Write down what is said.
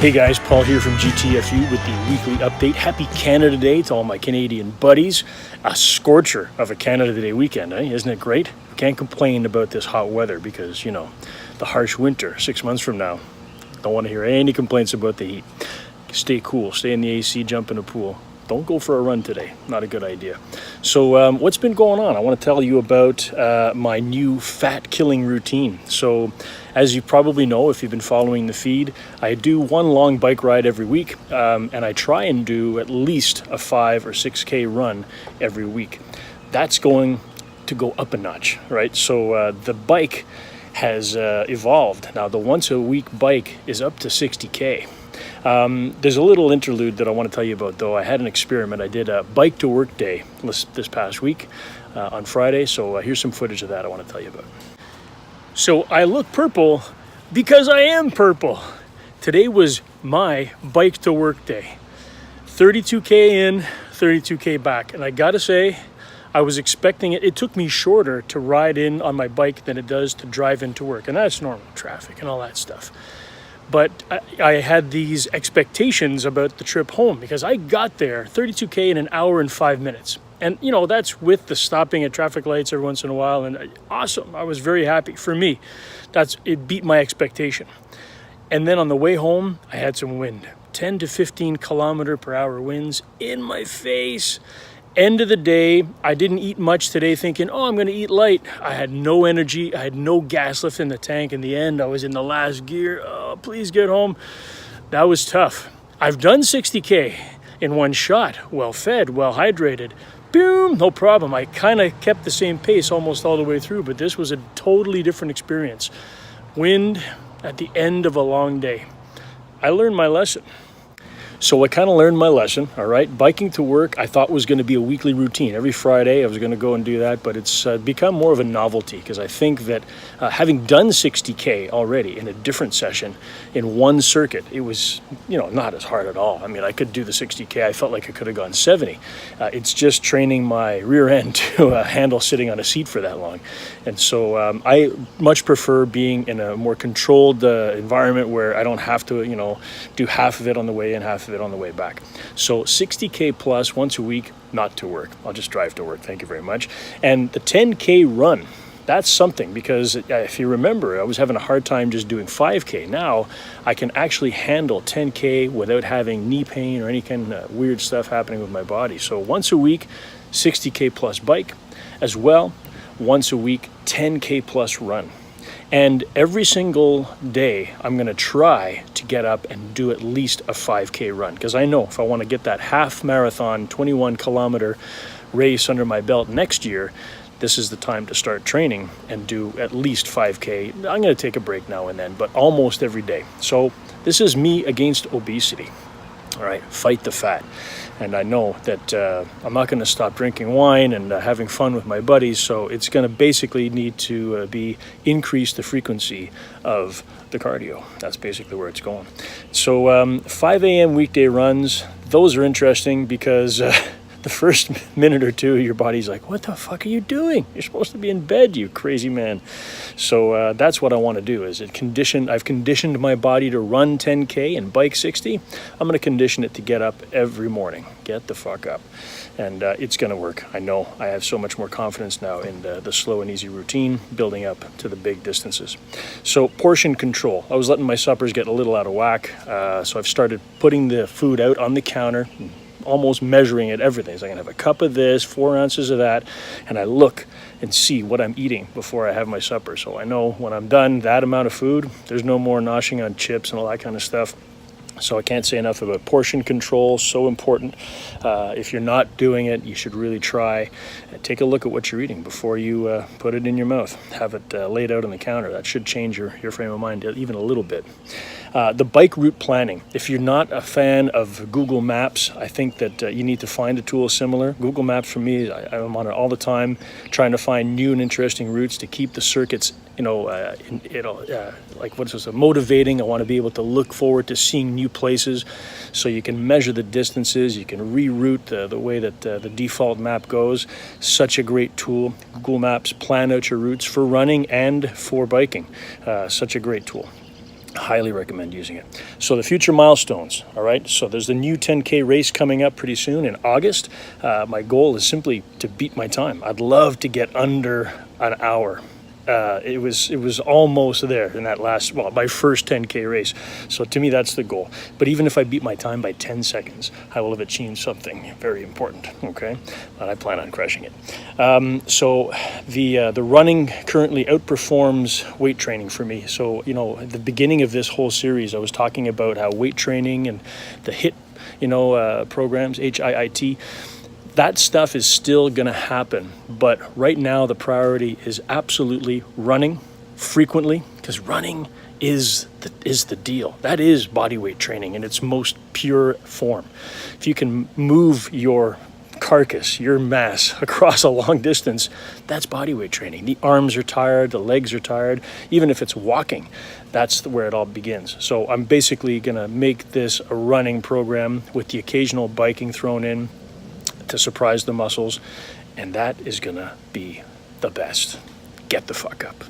Hey guys, Paul here from GTFU with the weekly update. Happy Canada Day to all my Canadian buddies. A scorcher of a Canada Day weekend, eh? Isn't it great? Can't complain about this hot weather because, the harsh winter 6 months from now. Don't want to hear any complaints about the heat. Stay cool, stay in the AC, jump in a pool. Don't go for a run today. Not a good idea. So what's been going on? I want to tell you about my new fat killing routine. So as you probably know, if you've been following the feed, I do one long bike ride every week, and I try and do at least a 5 or 6K run every week. That's going to go up a notch, right? So the bike has evolved. Now the once a week bike is up to 60K. There's a little interlude that I want to tell you about, though. I had an experiment. I did a bike to work day this past week on Friday. So here's some footage of that I want to tell you about. So I look purple because I am purple. Today was my bike to work day. 32K in, 32K back. And I got to say, I was expecting it. It took me shorter to ride in on my bike than it does to drive into work. And that's normal traffic and all that stuff. But I had these expectations about the trip home because I got there 32K in an hour and 5 minutes. And, that's with the stopping at traffic lights every once in a while. And awesome. I was very happy. For me, it beat my expectation. And then on the way home, I had some wind. 10 to 15 kilometer per hour winds in my face. End of the day, I didn't eat much today thinking, I'm going to eat light. I had no energy. I had no gas left in the tank. In the end, I was in the last gear. Oh, please get home. That was tough. I've done 60K in one shot, well fed, well hydrated. Boom, no problem. I kind of kept the same pace almost all the way through, but this was a totally different experience. Wind at the end of a long day. I learned my lesson. So I kind of learned my lesson, all right? Biking to work, I thought was going to be a weekly routine. Every Friday, I was going to go and do that, but it's become more of a novelty because I think that having done 60K already in a different session in one circuit, it was, not as hard at all. I mean, I could do the 60K. I felt like I could have gone 70. It's just training my rear end to handle sitting on a seat for that long. And so I much prefer being in a more controlled environment where I don't have to, do half of it on the way in, half of it on the way back. So 60K plus once a week, not to work. I'll just drive to work. Thank you very much. And the 10K run, that's something because if you remember, I was having a hard time just doing 5K. Now I can actually handle 10K without having knee pain or any kind of weird stuff happening with my body. So once a week, 60K plus bike, as well, once a week, 10K plus run. And every single day, I'm going to try to get up and do at least a 5K run. Because I know if I want to get that half marathon, 21 kilometer race under my belt next year, this is the time to start training and do at least 5K. I'm going to take a break now and then, but almost every day. So this is me against obesity. All right, fight the fat. And I know that I'm not going to stop drinking wine and having fun with my buddies, so it's going to basically need to increase the frequency of the cardio. That's basically where it's going. So 5 a.m. weekday runs, those are interesting because the first minute or two, your body's like, what the fuck are you doing? You're supposed to be in bed, you crazy man. So that's what I want to do. I've conditioned my body to run 10K and bike 60. I'm going to condition it to get up every morning. Get the fuck up. And it's going to work. I know. I have so much more confidence now in the slow and easy routine, building up to the big distances. So portion control. I was letting my suppers get a little out of whack. So I've started putting the food out on the counter, almost measuring it, everything. So I can have a cup of this, 4 ounces of that, and I look and see what I'm eating before I have my supper. So I know when I'm done that amount of food, there's no more noshing on chips and all that kind of stuff. So I can't say enough about portion control, so important. If you're not doing it, you should really try. Take a look at what you're eating before you put it in your mouth. Have it laid out on the counter. That should change your frame of mind even a little bit. The bike route planning. If you're not a fan of Google Maps, I think that you need to find a tool similar. Google Maps for me, I'm on it all the time, trying to find new and interesting routes to keep the circuits motivating. I want to be able to look forward to seeing new places so you can measure the distances, you can reroute the way that the default map goes. Such a great tool. Google Maps, plan out your routes for running and for biking. Such a great tool. Highly recommend using it. So the future milestones, all right? So there's the new 10K race coming up pretty soon in August. My goal is simply to beat my time. I'd love to get under an hour. It was almost there in that my first 10K race. So to me, that's the goal. But even if I beat my time by 10 seconds, I will have achieved something very important, okay? And I plan on crushing it. So the running currently outperforms weight training for me. So, at the beginning of this whole series, I was talking about how weight training and the HIIT, programs, HIIT, that stuff is still going to happen, but right now the priority is absolutely running frequently, because running is the deal. That is bodyweight training in its most pure form. If you can move your carcass, your mass across a long distance, that's bodyweight training. The arms are tired, the legs are tired. Even if it's walking, that's where it all begins. So I'm basically going to make this a running program with the occasional biking thrown in to surprise the muscles, and that is gonna be the best. Get the fuck up.